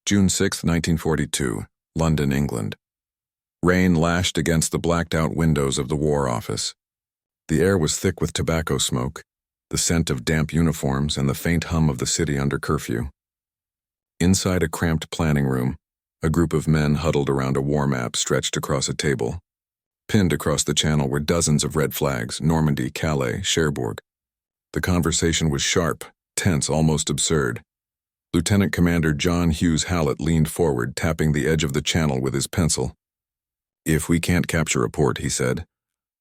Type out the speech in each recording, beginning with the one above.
June 6, 1942, London, England. Rain lashed against the blacked-out windows of the War Office. The air was thick with tobacco smoke, the scent of damp uniforms, and the faint hum of the city under curfew. Inside a cramped planning room, a group of men huddled around a war map stretched across a table. Pinned across the channel were dozens of red flags: Normandy, Calais, Cherbourg. The conversation was sharp, tense, almost absurd. Lieutenant Commander John Hughes Hallett leaned forward, tapping the edge of the channel with his pencil. "If we can't capture a port," he said,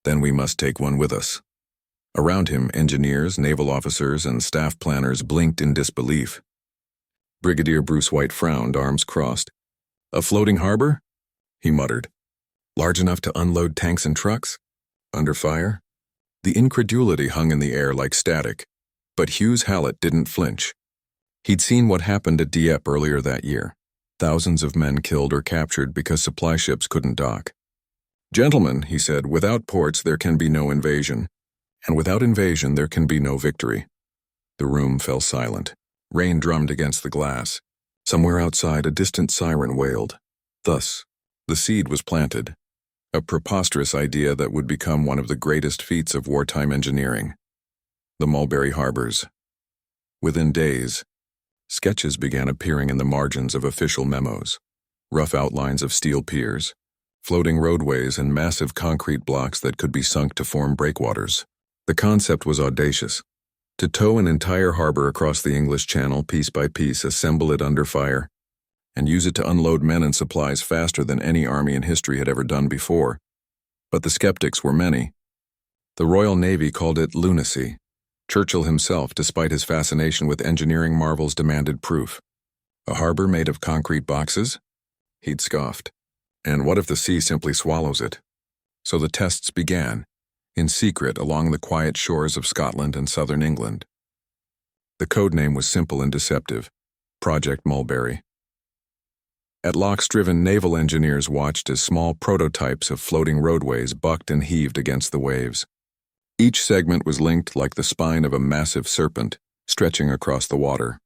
"then we must take one with us." Around him, engineers, naval officers, and staff planners blinked in disbelief. Brigadier Bruce White frowned, arms crossed. "A floating harbor?" he muttered. "Large enough to unload tanks and trucks? Under fire?" The incredulity hung in the air like static, but Hughes Hallett didn't flinch. He'd seen what happened at Dieppe earlier that year. Thousands of men killed or captured because supply ships couldn't dock. "Gentlemen," he said, "without ports there can be no invasion, and without invasion there can be no victory." The room fell silent. Rain drummed against the glass. Somewhere outside, a distant siren wailed. Thus, the seed was planted, a preposterous idea that would become one of the greatest feats of wartime engineering: the Mulberry Harbors. Within days, sketches began appearing in the margins of official memos: rough outlines of steel piers, floating roadways, and massive concrete blocks that could be sunk to form breakwaters. The concept was audacious: to tow an entire harbor across the English Channel piece by piece, assemble it under fire, and use it to unload men and supplies faster than any army in history had ever done before. But the skeptics were many. The Royal Navy called it lunacy. Churchill himself, despite his fascination with engineering marvels, demanded proof. A harbor made of concrete boxes? He'd scoffed. And what if the sea simply swallows it? So the tests began, in secret along the quiet shores of Scotland and southern England. The code name was simple and deceptive: Project Mulberry. At lock-striven, naval engineers watched as small prototypes of floating roadways bucked and heaved against the waves. Each segment was linked like the spine of a massive serpent, stretching across the water.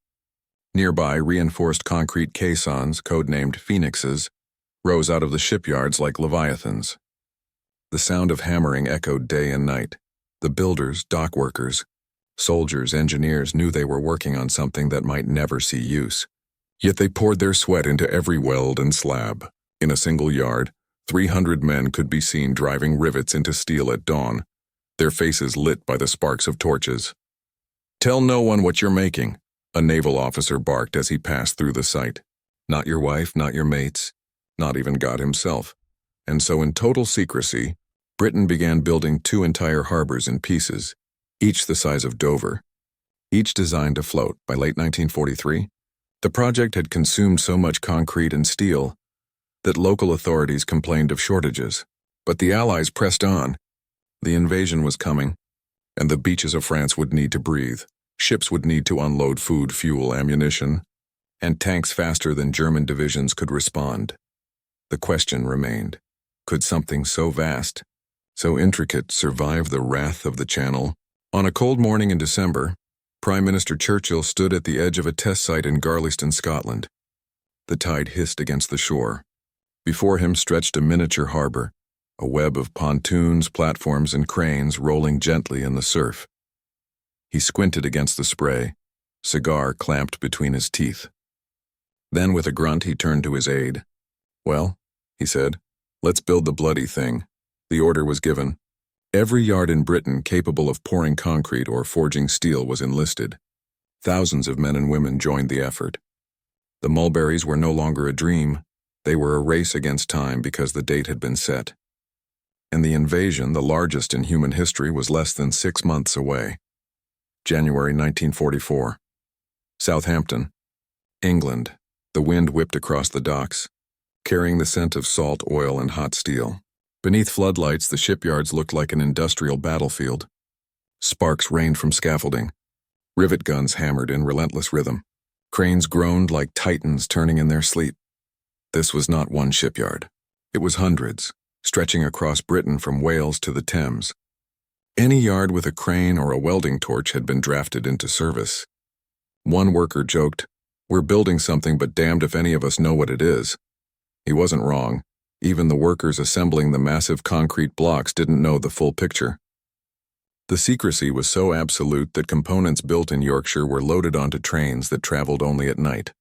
Nearby, reinforced concrete caissons, codenamed Phoenixes, rose out of the shipyards like leviathans. The sound of hammering echoed day and night. The builders, dock workers, soldiers, engineers knew they were working on something that might never see use. Yet they poured their sweat into every weld and slab. In a single yard, 300 men could be seen driving rivets into steel at dawn, their faces lit by the sparks of torches. "Tell no one what you're making," a naval officer barked as he passed through the site. Not your wife, not your mates, not even God himself. And so in total secrecy, Britain began building 2 entire harbors in pieces, each the size of Dover, each designed to float. By late 1943, the project had consumed so much concrete and steel that local authorities complained of shortages. But the Allies pressed on. The invasion was coming, and the beaches of France would need to breathe. Ships would need to unload food, fuel, ammunition, and tanks faster than German divisions could respond. The question remained: could something so vast, so intricate, survive the wrath of the Channel? On a cold morning in December, Prime Minister Churchill stood at the edge of a test site in Garliston, Scotland. The tide hissed against the shore. Before him stretched a miniature harbor, a web of pontoons, platforms, and cranes rolling gently in the surf. He squinted against the spray, cigar clamped between his teeth. Then with a grunt he turned to his aide. "Well," he said, "let's build the bloody thing." The order was given. Every yard in Britain capable of pouring concrete or forging steel was enlisted. Thousands of men and women joined the effort. The Mulberries were no longer a dream. They were a race against time because the date had been set. And the invasion, the largest in human history, was less than 6 months away. January 1944. Southampton, England. The wind whipped across the docks, carrying the scent of salt, oil, and hot steel. Beneath floodlights, the shipyards looked like an industrial battlefield. Sparks rained from scaffolding. Rivet guns hammered in relentless rhythm. Cranes groaned like titans turning in their sleep. This was not one shipyard. It was hundreds, stretching across Britain from Wales to the Thames. Any yard with a crane or a welding torch had been drafted into service. One worker joked, "We're building something, but damned if any of us know what it is." He wasn't wrong. Even the workers assembling the massive concrete blocks didn't know the full picture. The secrecy was so absolute that components built in Yorkshire were loaded onto trains that traveled only at night.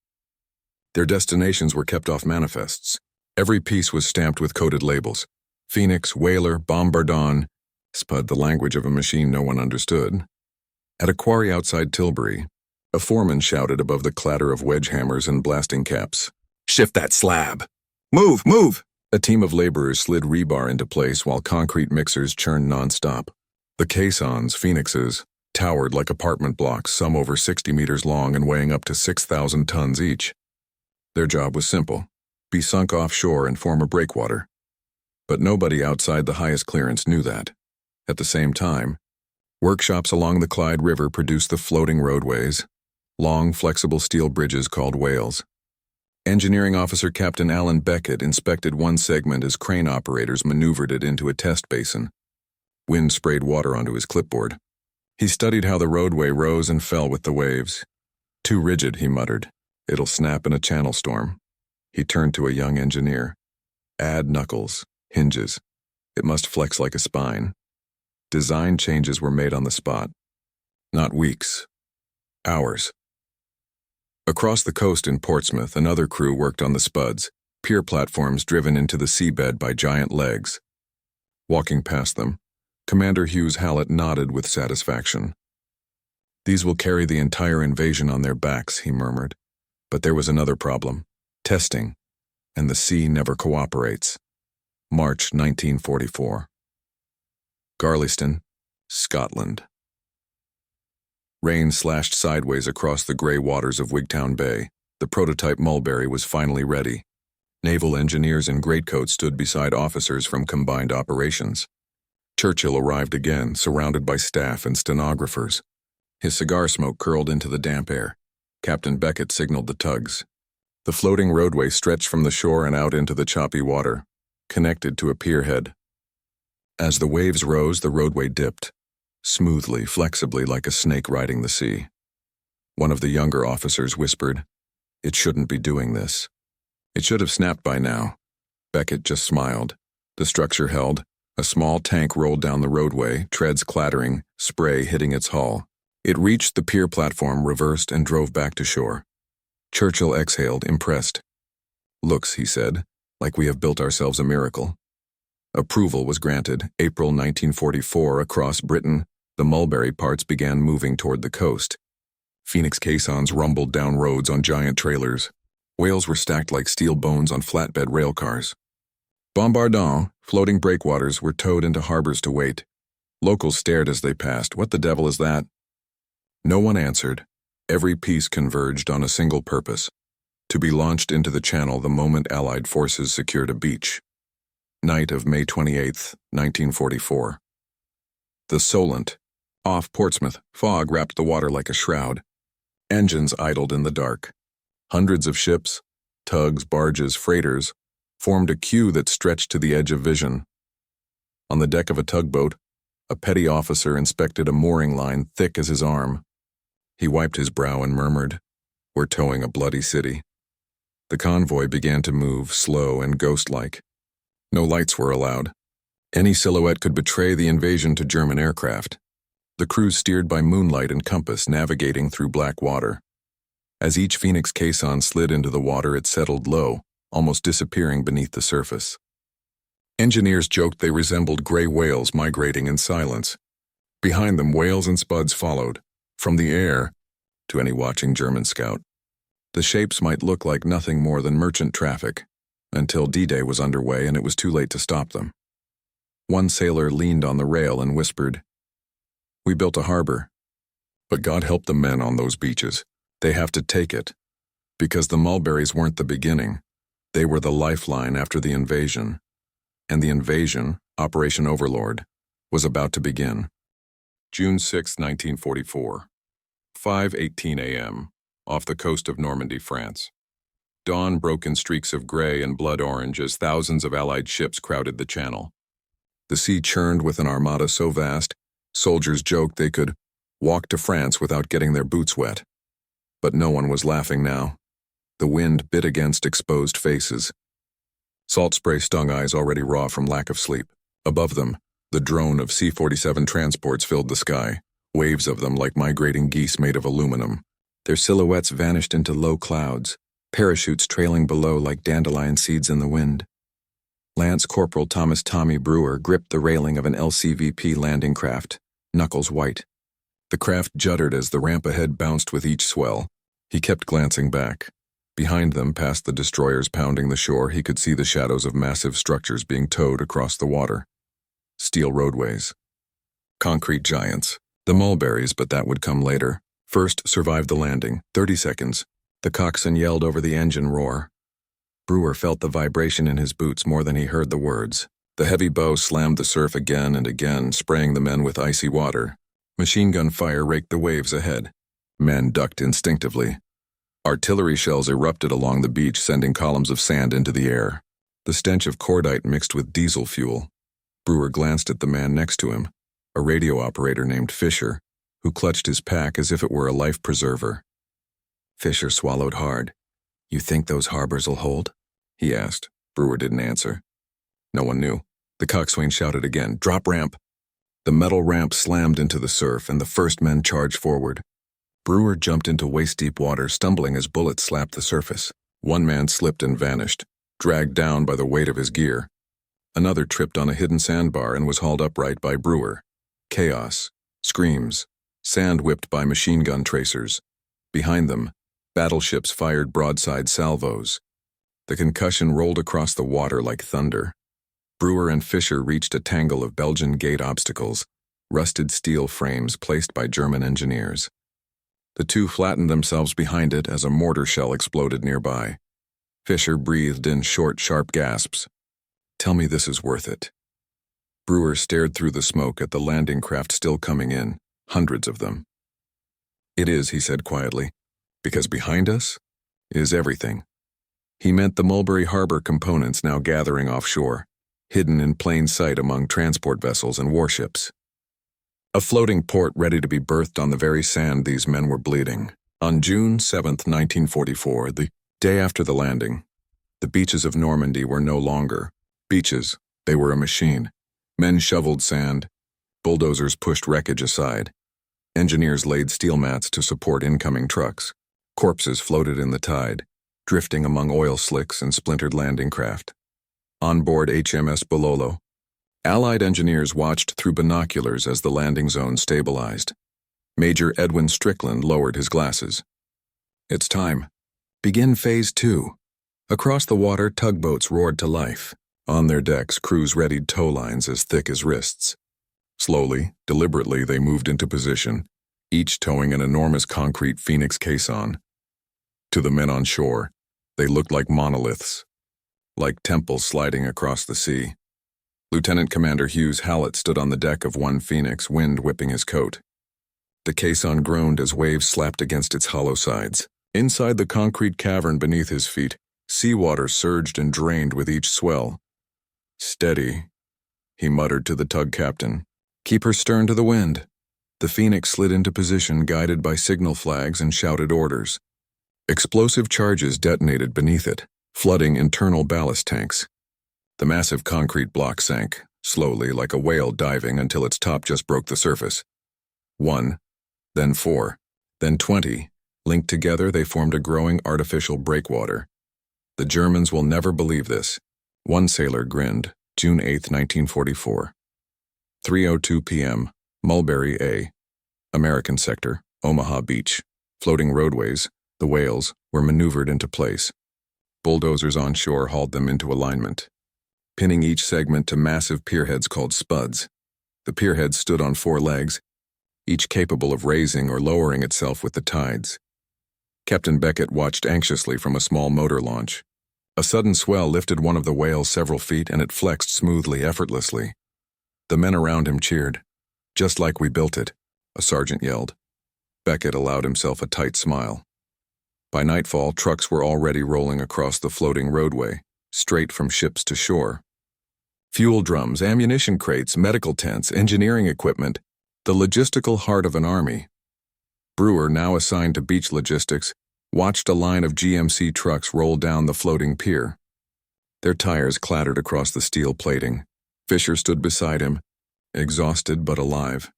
Their destinations were kept off manifests. Every piece was stamped with coded labels: Phoenix, Whaler, Bombardon, Spud, the language of a machine no one understood. At a quarry outside Tilbury, a foreman shouted above the clatter of wedge hammers and blasting caps, "Shift that slab! Move, move!" A team of laborers slid rebar into place while concrete mixers churned non-stop. The caissons, Phoenixes, towered like apartment blocks, some over 60 meters long and weighing up to 6,000 tons each. Their job was simple: be sunk offshore and form a breakwater. But nobody outside the highest clearance knew that. At the same time, workshops along the Clyde River produced the floating roadways, long, flexible steel bridges called whales. Engineering Officer Captain Alan Beckett inspected one segment as crane operators maneuvered it into a test basin. Wind sprayed water onto his clipboard. He studied how the roadway rose and fell with the waves. "Too rigid," he muttered. "It'll snap in a channel storm." He turned to a young engineer. "Add knuckles, hinges. It must flex like a spine." Design changes were made on the spot. Not weeks. Hours. Across the coast in Portsmouth, another crew worked on the spuds, pier platforms driven into the seabed by giant legs. Walking past them, Commander Hughes Hallett nodded with satisfaction. "These will carry the entire invasion on their backs," he murmured. But there was another problem: testing, and the sea never cooperates. March 1944. Garliston, Scotland. Rain slashed sideways across the gray waters of Wigtown Bay. The prototype Mulberry was finally ready. Naval engineers in greatcoats stood beside officers from combined operations. Churchill arrived again, surrounded by staff and stenographers. His cigar smoke curled into the damp air. Captain Beckett signaled the tugs. The floating roadway stretched from the shore and out into the choppy water, connected to a pierhead. As the waves rose, the roadway dipped, smoothly, flexibly, like a snake riding the sea. One of the younger officers whispered, "It shouldn't be doing this." "It should have snapped by now." Beckett just smiled. The structure held. A small tank rolled down the roadway, treads clattering, spray hitting its hull. It reached the pier platform, reversed, and drove back to shore. Churchill exhaled, impressed. "Looks," he said, "like we have built ourselves a miracle." Approval was granted. April 1944, across Britain, the Mulberry parts began moving toward the coast. Phoenix caissons rumbled down roads on giant trailers. Whales were stacked like steel bones on flatbed railcars. Bombardon, floating breakwaters, were towed into harbors to wait. Locals stared as they passed. "What the devil is that?" No one answered. Every piece converged on a single purpose: to be launched into the channel the moment Allied forces secured a beach. Night of May 28, 1944. The Solent, off Portsmouth, fog wrapped the water like a shroud. Engines idled in the dark. Hundreds of ships, tugs, barges, freighters, formed a queue that stretched to the edge of vision. On the deck of a tugboat, a petty officer inspected a mooring line thick as his arm. He wiped his brow and murmured, "We're towing a bloody city." The convoy began to move, slow and ghost-like. No lights were allowed. Any silhouette could betray the invasion to German aircraft. The crews steered by moonlight and compass, navigating through black water. As each Phoenix caisson slid into the water, it settled low, almost disappearing beneath the surface. Engineers joked they resembled gray whales migrating in silence. Behind them, whales and spuds followed, from the air to any watching German scout. The shapes might look like nothing more than merchant traffic, until D-Day was underway and it was too late to stop them. One sailor leaned on the rail and whispered, "We built a harbor, but God help the men on those beaches. They have to take it, because the Mulberries weren't the beginning. They were the lifeline after the invasion, and the invasion, Operation Overlord, was about to begin." June 6, 1944. 5:18 a.m., off the coast of Normandy, France. Dawn broke in streaks of gray and blood orange as thousands of Allied ships crowded the channel. The sea churned with an armada so vast, soldiers joked they could walk to France without getting their boots wet. But no one was laughing now. The wind bit against exposed faces. Salt spray stung eyes already raw from lack of sleep. Above them, the drone of C-47 transports filled the sky, waves of them like migrating geese made of aluminum. Their silhouettes vanished into low clouds, parachutes trailing below like dandelion seeds in the wind. Lance Corporal Thomas Tommy Brewer gripped the railing of an LCVP landing craft, knuckles white. The craft juddered as the ramp ahead bounced with each swell. He kept glancing back. Behind them, past the destroyers pounding the shore, he could see the shadows of massive structures being towed across the water. Steel roadways. Concrete giants. The Mulberries, but that would come later. First survived the landing. 30 seconds. The coxswain yelled over the engine roar. Brewer felt the vibration in his boots more than he heard the words. The heavy bow slammed the surf again and again, spraying the men with icy water. Machine gun fire raked the waves ahead. Men ducked instinctively. Artillery shells erupted along the beach, sending columns of sand into the air. The stench of cordite mixed with diesel fuel. Brewer glanced at the man next to him, a radio operator named Fisher, who clutched his pack as if it were a life preserver. Fisher swallowed hard. "You think those harbors will hold?" he asked. Brewer didn't answer. No one knew. The coxswain shouted again, "Drop ramp!" The metal ramp slammed into the surf, and the first men charged forward. Brewer jumped into waist-deep water, stumbling as bullets slapped the surface. One man slipped and vanished, dragged down by the weight of his gear. Another tripped on a hidden sandbar and was hauled upright by Brewer. Chaos, screams, sand whipped by machine gun tracers. Behind them, battleships fired broadside salvos. The concussion rolled across the water like thunder. Brewer and Fisher reached a tangle of Belgian gate obstacles, rusted steel frames placed by German engineers. The two flattened themselves behind it as a mortar shell exploded nearby. Fisher breathed in short, sharp gasps. "Tell me this is worth it." Brewer stared through the smoke at the landing craft still coming in, hundreds of them. "It is," he said quietly, "because behind us is everything." He meant the Mulberry Harbor components now gathering offshore, hidden in plain sight among transport vessels and warships. A floating port ready to be birthed on the very sand these men were bleeding. On June 7, 1944, the day after the landing, the beaches of Normandy were no longer beaches, they were a machine. Men shoveled sand, bulldozers pushed wreckage aside. Engineers laid steel mats to support incoming trucks. Corpses floated in the tide, drifting among oil slicks and splintered landing craft. On board HMS Bololo, Allied engineers watched through binoculars as the landing zone stabilized. Major Edwin Strickland lowered his glasses. "It's time. Begin Phase 2. Across the water, tugboats roared to life. On their decks, crews readied tow lines as thick as wrists. Slowly, deliberately, they moved into position, each towing an enormous concrete Phoenix caisson. To the men on shore, they looked like monoliths, like temples sliding across the sea. Lieutenant Commander Hughes Hallett stood on the deck of one Phoenix, wind whipping his coat. The caisson groaned as waves slapped against its hollow sides. Inside the concrete cavern beneath his feet, seawater surged and drained with each swell. "Steady," he muttered to the tug captain. "Keep her stern to the wind." The Phoenix slid into position, guided by signal flags and shouted orders. Explosive charges detonated beneath it, flooding internal ballast tanks. The massive concrete block sank, slowly like a whale diving until its top just broke the surface. 1, then 4, then 20. Linked together, they formed a growing artificial breakwater. "The Germans will never believe this," one sailor grinned. June 8, 1944. 3:02 p.m., Mulberry A. American sector, Omaha Beach. Floating roadways, the whales, were maneuvered into place. Bulldozers on shore hauled them into alignment, pinning each segment to massive pierheads called spuds. The pierheads stood on 4 legs, each capable of raising or lowering itself with the tides. Captain Beckett watched anxiously from a small motor launch. A sudden swell lifted one of the whales several feet, and it flexed smoothly, effortlessly. The men around him cheered. "Just like we built it," a sergeant yelled. Beckett allowed himself a tight smile. By nightfall, trucks were already rolling across the floating roadway, straight from ships to shore. Fuel drums, ammunition crates, medical tents, engineering equipment, the logistical heart of an army. Brewer, now assigned to beach logistics, watched a line of GMC trucks roll down the floating pier. Their tires clattered across the steel plating. Fisher stood beside him, exhausted but alive.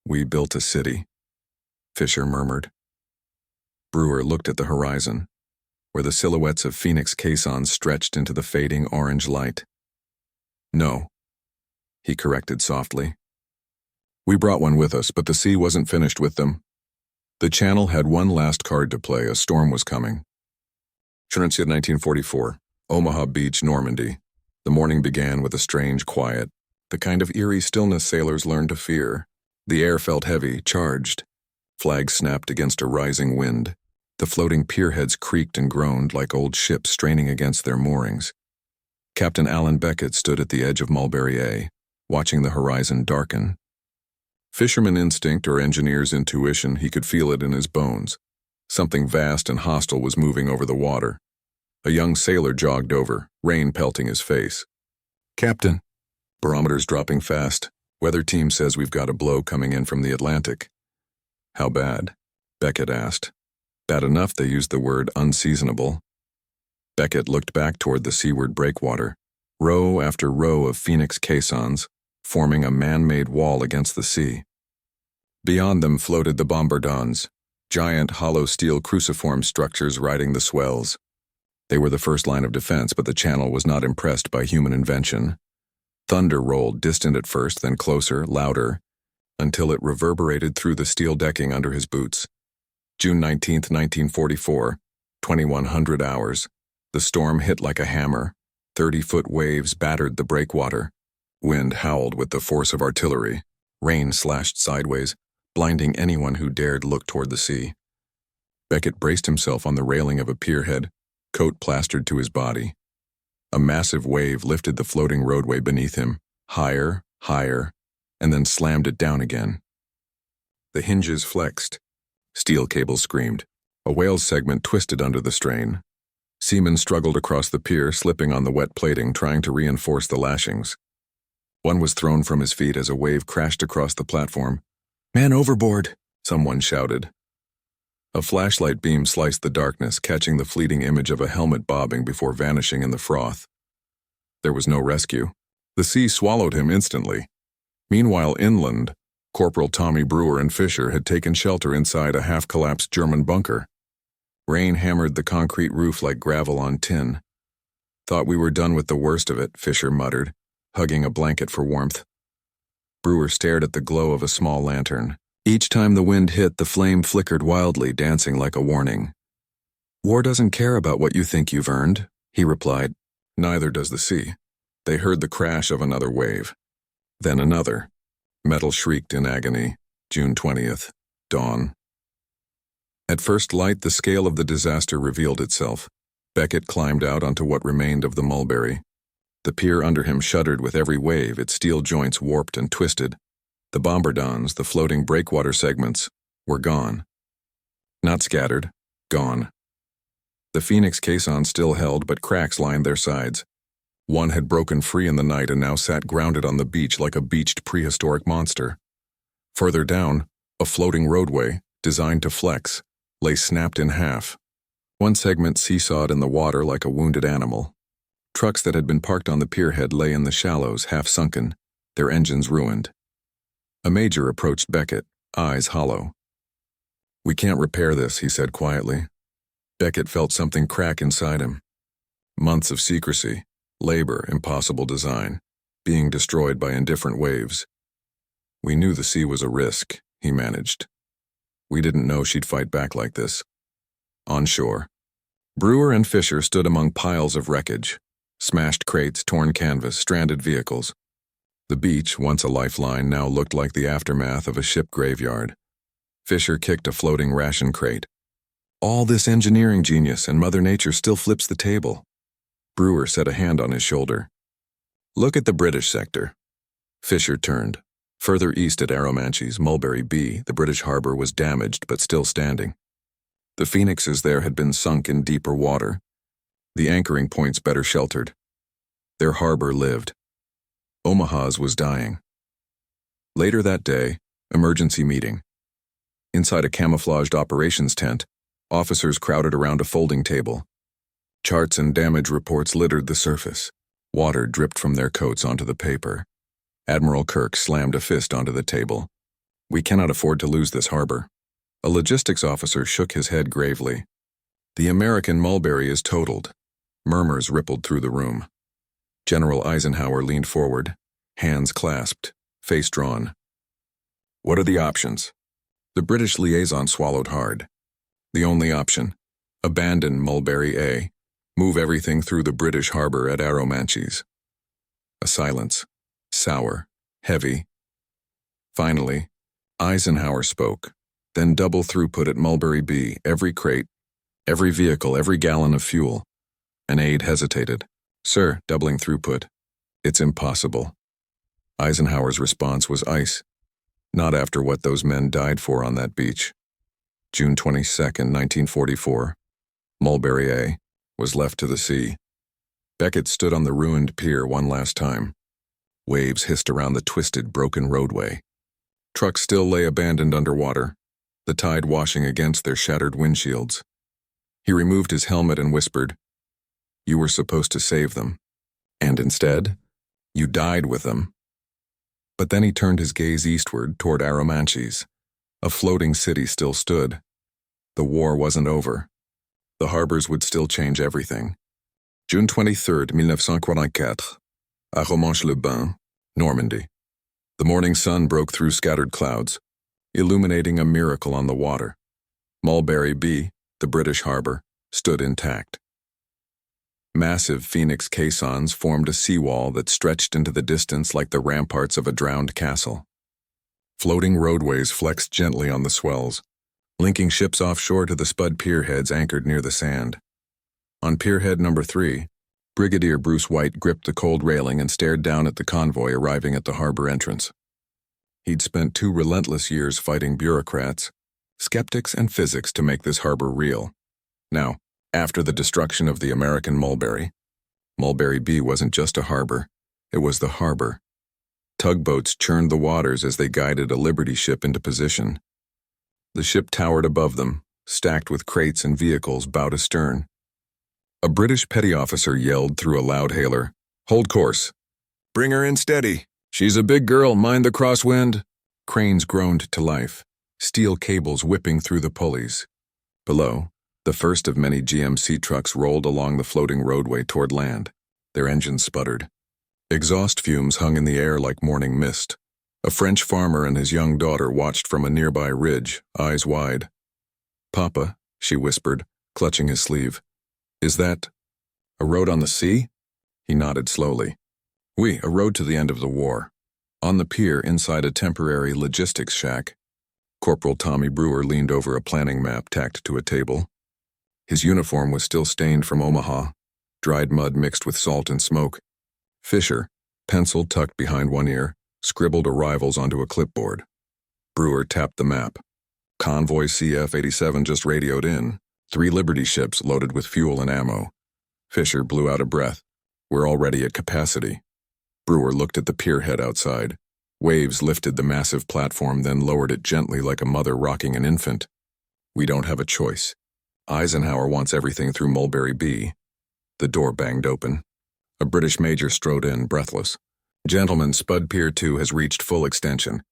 "We built a city," Fisher murmured. Brewer looked at the horizon, where the silhouettes of Phoenix caissons stretched into the fading orange light. "No," he corrected softly. "We brought one with us, but the sea wasn't finished with them. The channel had one last card to play. A storm was coming." 1944, Omaha Beach, Normandy. The morning began with a strange quiet, the kind of eerie stillness sailors learned to fear. The air felt heavy, charged. Flags snapped against a rising wind. The floating pierheads creaked and groaned like old ships straining against their moorings. Captain Alan Beckett stood at the edge of Mulberry A, watching the horizon darken. Fisherman instinct or engineer's intuition, he could feel it in his bones. Something vast and hostile was moving over the water. A young sailor jogged over, rain pelting his face. "Captain." "Barometer's dropping fast. Weather team says we've got a blow coming in from the Atlantic." "How bad?" Beckett asked. "Bad enough they used the word unseasonable." Beckett looked back toward the seaward breakwater, row after row of Phoenix caissons, forming a man-made wall against the sea. Beyond them floated the bombardons, giant hollow steel cruciform structures riding the swells. They were the first line of defense, but the channel was not impressed by human invention. Thunder rolled, distant at first, then closer, louder, until it reverberated through the steel decking under his boots. June 19, 1944, 2100 hours. The storm hit like a hammer. 30-foot waves battered the breakwater. Wind howled with the force of artillery. Rain slashed sideways, blinding anyone who dared look toward the sea. Beckett braced himself on the railing of a pierhead, coat plastered to his body. A massive wave lifted the floating roadway beneath him, higher, higher, and then slammed it down again. The hinges flexed. Steel cables screamed. A whale's segment twisted under the strain. Seamen struggled across the pier, slipping on the wet plating, trying to reinforce the lashings. One was thrown from his feet as a wave crashed across the platform. "Man overboard!" someone shouted. A flashlight beam sliced the darkness, catching the fleeting image of a helmet bobbing before vanishing in the froth. There was no rescue. The sea swallowed him instantly. Meanwhile, inland, Corporal Tommy Brewer and Fisher had taken shelter inside a half-collapsed German bunker. Rain hammered the concrete roof like gravel on tin. "Thought we were done with the worst of it," Fisher muttered, hugging a blanket for warmth. Brewer stared at the glow of a small lantern. Each time the wind hit, the flame flickered wildly, dancing like a warning. "War doesn't care about what you think you've earned," he replied. "Neither does the sea." They heard the crash of another wave. Then another. Metal shrieked in agony. June 20th. Dawn. At first light, the scale of the disaster revealed itself. Beckett climbed out onto what remained of the Mulberry. The pier under him shuddered with every wave, its steel joints warped and twisted. The bombardons, the floating breakwater segments, were gone. Not scattered, gone. The Phoenix caissons still held, but cracks lined their sides. One had broken free in the night and now sat grounded on the beach like a beached prehistoric monster. Further down, a floating roadway, designed to flex, lay snapped in half. One segment seesawed in the water like a wounded animal. Trucks that had been parked on the pierhead lay in the shallows, half sunken, their engines ruined. A major approached Beckett, eyes hollow. "We can't repair this," he said quietly. Beckett felt something crack inside him. Months of secrecy, labor, impossible design, being destroyed by indifferent waves. "We knew the sea was a risk," he managed. "We didn't know she'd fight back like this." On shore, Brewer and Fisher stood among piles of wreckage, smashed crates, torn canvas, stranded vehicles. The beach, once a lifeline, now looked like the aftermath of a ship graveyard. Fisher kicked a floating ration crate. "All this engineering genius, and Mother Nature still flips the table." Brewer set a hand on his shoulder. "Look at the British sector." Fisher turned. Further east at Arromanches, Mulberry B, the British harbor was damaged but still standing. The Phoenixes there had been sunk in deeper water, the anchoring points better sheltered. Their harbor lived. Omaha's was dying. Later that day, emergency meeting. Inside a camouflaged operations tent, Officers crowded around a folding table. Charts and damage reports littered the surface. Water dripped from their coats onto the paper. Admiral Kirk slammed a fist onto the table. "We cannot afford to lose this harbor." A logistics officer shook his head gravely. "The American Mulberry is totaled." Murmurs rippled through the room. General Eisenhower leaned forward, hands clasped, face drawn. "What are the options?" The British liaison swallowed hard. "The only option: abandon Mulberry A. Move everything through the British harbor at Arromanches." A silence, sour, heavy. Finally, Eisenhower spoke, then double throughput at Mulberry B, every crate, every vehicle, every gallon of fuel. An aide hesitated. "Sir," doubling throughput, "it's impossible." Eisenhower's response was ice. "Not after what those men died for on that beach." June 22, 1944, Mulberry A was left to the sea. Beckett stood on the ruined pier one last time. Waves hissed around the twisted, broken roadway. Trucks still lay abandoned underwater, the tide washing against their shattered windshields. He removed his helmet and whispered, "You were supposed to save them. And instead, you died with them." But then he turned his gaze eastward toward Arromanches. A floating city still stood. The war wasn't over. The harbors would still change everything. June 23, 1944, à Romanches-le-Bain, Normandy. The morning sun broke through scattered clouds, illuminating a miracle on the water. Mulberry B, the British harbor, stood intact. Massive Phoenix caissons formed a seawall that stretched into the distance like the ramparts of a drowned castle. Floating roadways flexed gently on the swells, linking ships offshore to the spud pierheads anchored near the sand. On pierhead number 3, Brigadier Bruce White gripped the cold railing and stared down at the convoy arriving at the harbor entrance. He'd spent 2 relentless years fighting bureaucrats, skeptics, and physics to make this harbor real. Now, after the destruction of the American Mulberry, Mulberry B wasn't just a harbor, it was the harbor. Tugboats churned the waters as they guided a Liberty ship into position. The ship towered above them, stacked with crates and vehicles bowed astern. A British petty officer yelled through a loud hailer, "Hold course. Bring her in steady. She's a big girl, mind the crosswind." Cranes groaned to life, steel cables whipping through the pulleys. Below, the first of many GMC trucks rolled along the floating roadway toward land. Their engines sputtered. Exhaust fumes hung in the air like morning mist. A French farmer and his young daughter watched from a nearby ridge, eyes wide. "Papa," she whispered, clutching his sleeve. "Is that a road on the sea?" He nodded slowly. "Oui, a road to the end of the war." On the pier inside a temporary logistics shack, Corporal Tommy Brewer leaned over a planning map tacked to a table. His uniform was still stained from Omaha, dried mud mixed with salt and smoke. Fisher, pencil tucked behind one ear, scribbled arrivals onto a clipboard. Brewer tapped the map. Convoy CF-87 just radioed in. 3 Liberty ships loaded with fuel and ammo. Fisher blew out a breath. "We're already at capacity." Brewer looked at the pierhead outside. Waves lifted the massive platform, then lowered it gently like a mother rocking an infant. "We don't have a choice. Eisenhower wants everything through Mulberry B." The door banged open. A British major strode in, breathless. "Gentlemen, Spud Pier 2 has reached full extension.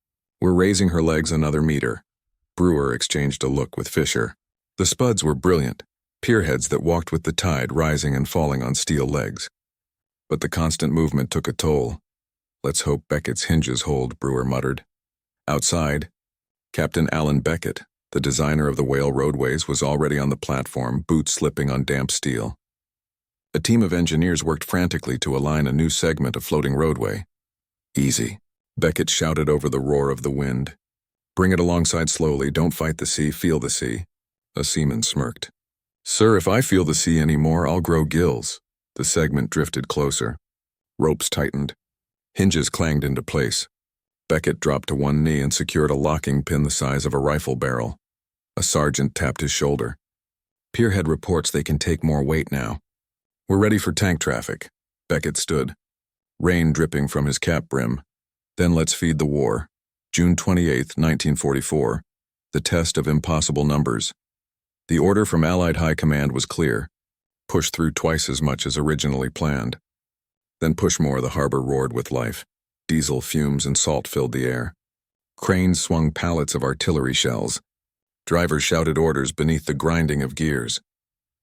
We're raising her legs another meter." Brewer exchanged a look with Fisher. The Spuds were brilliant, pierheads that walked with the tide rising and falling on steel legs. But the constant movement took a toll. "Let's hope Beckett's hinges hold," Brewer muttered. Outside, Captain Alan Beckett, the designer of the Whale roadways, was already on the platform, boots slipping on damp steel. A team of engineers worked frantically to align a new segment of floating roadway. "Easy," Beckett shouted over the roar of the wind. "Bring it alongside slowly, don't fight the sea, feel the sea." A seaman smirked. "Sir, if I feel the sea anymore, I'll grow gills." The segment drifted closer. Ropes tightened. Hinges clanged into place. Beckett dropped to one knee and secured a locking pin the size of a rifle barrel. A sergeant tapped his shoulder. "Pierhead reports they can take more weight now." "We're ready for tank traffic." Beckett stood, rain dripping from his cap brim. "Then let's feed the war." June 28, 1944, the test of impossible numbers. The order from Allied High Command was clear: push through twice as much as originally planned. Then push more. The harbor roared with life. Diesel fumes and salt filled the air. Cranes swung pallets of artillery shells. Drivers shouted orders beneath the grinding of gears.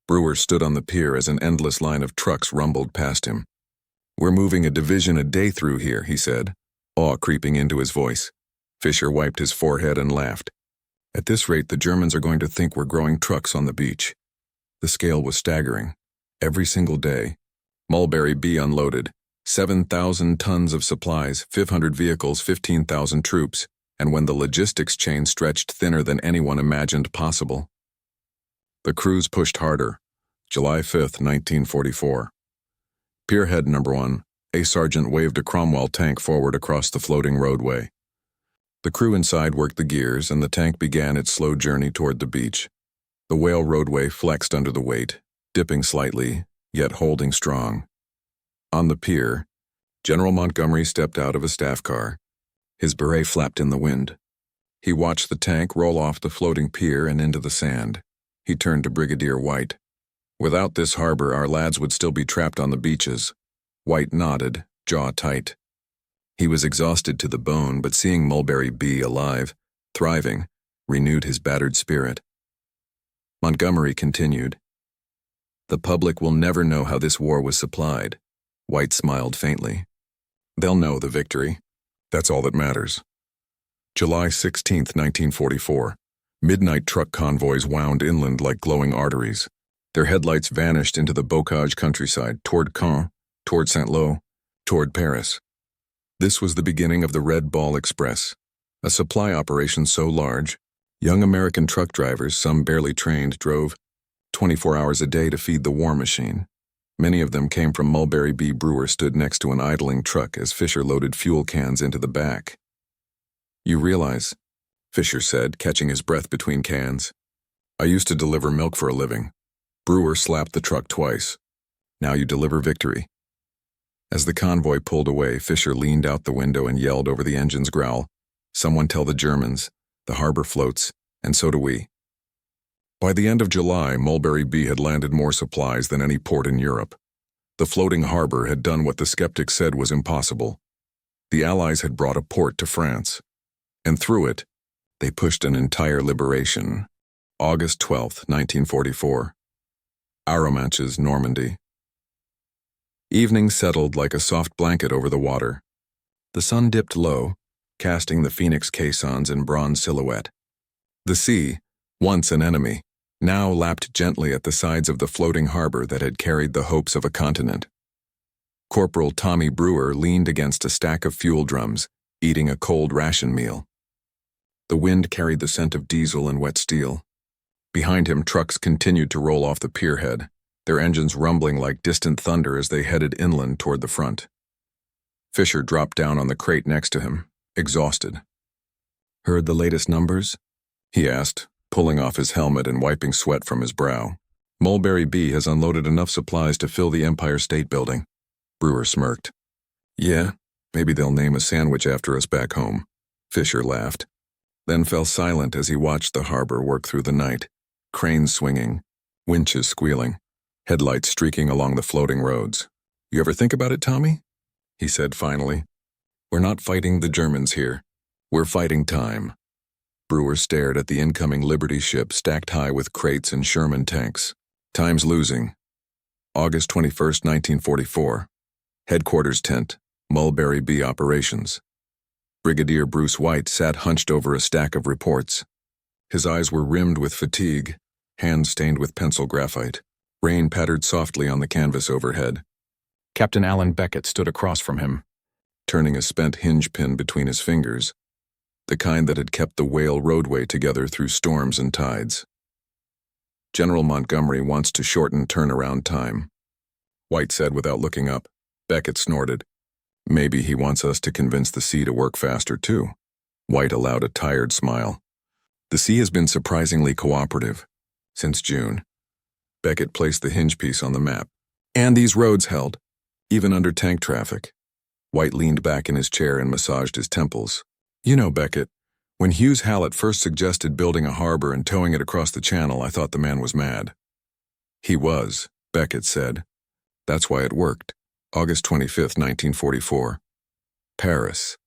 Brewer stood on the pier as an endless line of trucks rumbled past him. "We're moving a division a day through here," he said, awe creeping into his voice. Fisher wiped his forehead and laughed. "At this rate, the Germans are going to think we're growing trucks on the beach." The scale was staggering. Every single day, Mulberry B unloaded 7,000 tons of supplies, 500 vehicles, 15,000 troops, and when the logistics chain stretched thinner than anyone imagined possible. The crews pushed harder. July 5, 1944. Pierhead number 1, a sergeant waved a Cromwell tank forward across the floating roadway. The crew inside worked the gears, and the tank began its slow journey toward the beach. The whale roadway flexed under the weight, dipping slightly, yet holding strong. On the pier, General Montgomery stepped out of a staff car. His beret flapped in the wind. He watched the tank roll off the floating pier and into the sand. He turned to Brigadier White. "Without this harbor, our lads would still be trapped on the beaches." White nodded, jaw tight. He was exhausted to the bone, but seeing Mulberry B alive, thriving, renewed his battered spirit. Montgomery continued. "The public will never know how this war was supplied." White smiled faintly. "They'll know the victory. That's all that matters." July 16, 1944. Midnight truck convoys wound inland like glowing arteries. Their headlights vanished into the bocage countryside, toward Caen, toward Saint-Lô, toward Paris. This was the beginning of the Red Ball Express, a supply operation so large, young American truck drivers, some barely trained, drove 24 hours a day to feed the war machine. Many of them came from Mulberry B. Brewer stood next to an idling truck as Fisher loaded fuel cans into the back. "You realize," Fisher said, catching his breath between cans, "I used to deliver milk for a living." Brewer slapped the truck twice. "Now you deliver victory." As the convoy pulled away, Fisher leaned out the window and yelled over the engine's growl, "Someone tell the Germans, the harbor floats, and so do we." By the end of July, Mulberry B had landed more supplies than any port in Europe. The floating harbor had done what the skeptics said was impossible. The Allies had brought a port to France, and through it, they pushed an entire liberation. August 12, 1944. Arromanches, Normandy. Evening settled like a soft blanket over the water. The sun dipped low, casting the phoenix caissons in bronze silhouette. The sea, once an enemy, now lapped gently at the sides of the floating harbor that had carried the hopes of a continent. Corporal Tommy Brewer leaned against a stack of fuel drums, eating a cold ration meal. The wind carried the scent of diesel and wet steel. Behind him, trucks continued to roll off the pierhead, their engines rumbling like distant thunder as they headed inland toward the front. Fisher dropped down on the crate next to him, exhausted. "Heard the latest numbers?" he asked, pulling off his helmet and wiping sweat from his brow. "Mulberry B has unloaded enough supplies to fill the Empire State Building." Brewer smirked. "Yeah, maybe they'll name a sandwich after us back home." Fisher laughed, then fell silent as he watched the harbor work through the night, cranes swinging, winches squealing, headlights streaking along the floating roads. "You ever think about it, Tommy?" he said finally. "We're not fighting the Germans here. We're fighting time." Brewer stared at the incoming Liberty ship stacked high with crates and Sherman tanks. "Time's losing." August 21, 1944. Headquarters tent, Mulberry B operations. Brigadier Bruce White sat hunched over a stack of reports. His eyes were rimmed with fatigue, hands stained with pencil graphite. Rain pattered softly on the canvas overhead. Captain Alan Beckett stood across from him, turning a spent hinge pin between his fingers, the kind that had kept the whale roadway together through storms and tides. "General Montgomery wants to shorten turnaround time," White said without looking up. Beckett snorted. "Maybe he wants us to convince the sea to work faster too." White allowed a tired smile. "The sea has been surprisingly cooperative since June." Beckett placed the hinge piece on the map. "And these roads held, even under tank traffic." White leaned back in his chair and massaged his temples. "You know, Beckett, When Hughes Hallett first suggested building a harbor and towing it across the channel, I thought the man was mad. He was, Beckett said. That's why it worked. August 25, 1944. Paris.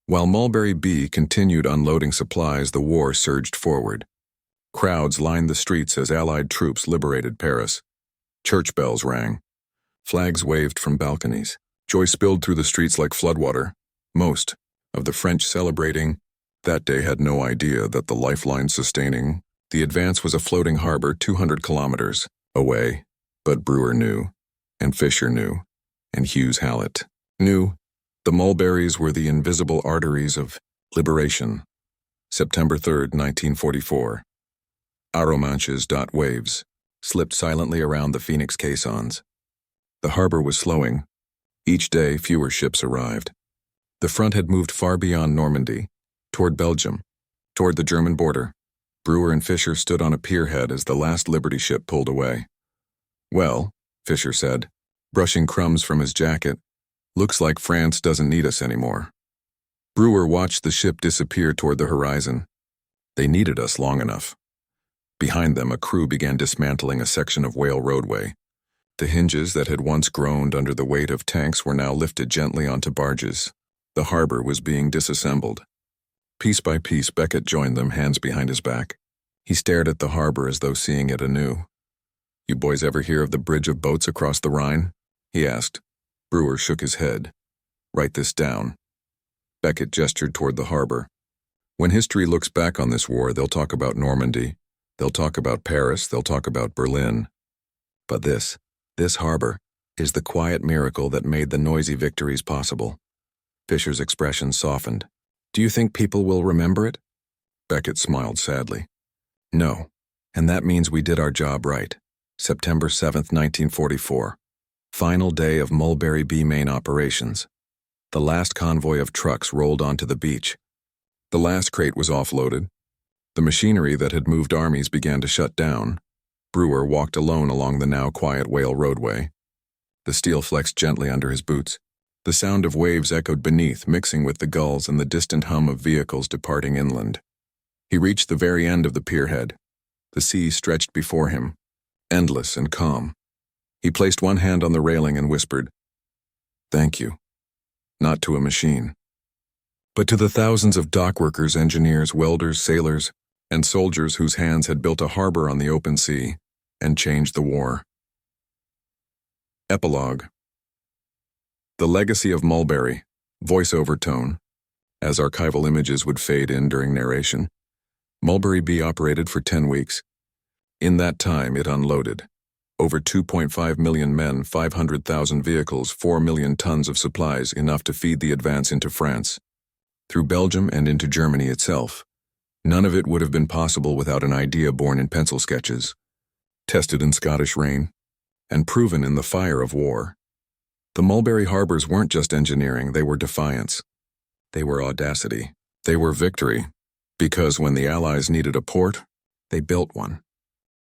While Mulberry B continued unloading supplies, the war surged forward. Crowds lined the streets as Allied troops liberated Paris. Church bells rang. Flags waved from balconies. Joy spilled through the streets like floodwater. Most of the French celebrating that day had no idea that the lifeline sustaining the advance was a floating harbor 200 kilometers away. But Brewer knew, and Fisher knew, and Hughes Hallett knew. The Mulberries were the invisible arteries of liberation. September 3, 1944. Waves slipped silently around the Phoenix caissons. The harbor was slowing. Each day, fewer ships arrived. The front had moved far beyond Normandy, toward Belgium, toward the German border. Brewer and Fisher stood on a pierhead as the last Liberty ship pulled away. "Well," Fisher said, brushing crumbs from his jacket, "looks like France doesn't need us anymore." Brewer watched the ship disappear toward the horizon. They needed us long enough. Behind them, a crew began dismantling a section of whale roadway. The hinges that had once groaned under the weight of tanks were now lifted gently onto barges. The harbor was being disassembled. Piece by piece, Beckett joined them, hands behind his back. He stared at the harbor as though seeing it anew. "You boys ever hear of the bridge of boats across the Rhine?" he asked. Brewer shook his head. "Write this down." Beckett gestured toward the harbor. "When history looks back on this war, they'll talk about Normandy. They'll talk about Paris. They'll talk about Berlin. But this harbor, is the quiet miracle that made the noisy victories possible." Fisher's expression softened. "Do you think people will remember it?" Beckett smiled sadly. "No, and that means we did our job right." September 7, 1944. Final day of Mulberry B main operations. The last convoy of trucks rolled onto the beach. The last crate was offloaded. The machinery that had moved armies began to shut down. Brewer walked alone along the now quiet whale roadway. The steel flexed gently under his boots. The sound of waves echoed beneath, mixing with the gulls and the distant hum of vehicles departing inland. He reached the very end of the pierhead. The sea stretched before him, endless and calm. He placed one hand on the railing and whispered, "Thank you." Not to a machine, but to the thousands of dockworkers, engineers, welders, sailors, and soldiers whose hands had built a harbor on the open sea and changed the war. Epilogue. The legacy of Mulberry, voiceover tone, as archival images would fade in during narration. Mulberry B operated for 10 weeks. In that time, it unloaded over 2.5 million men, 500,000 vehicles, 4 million tons of supplies, enough to feed the advance into France, through Belgium and into Germany itself. None of it would have been possible without an idea born in pencil sketches, tested in Scottish rain, and proven in the fire of war. The Mulberry Harbors weren't just engineering, they were defiance. They were audacity. They were victory. Because when the Allies needed a port, they built one.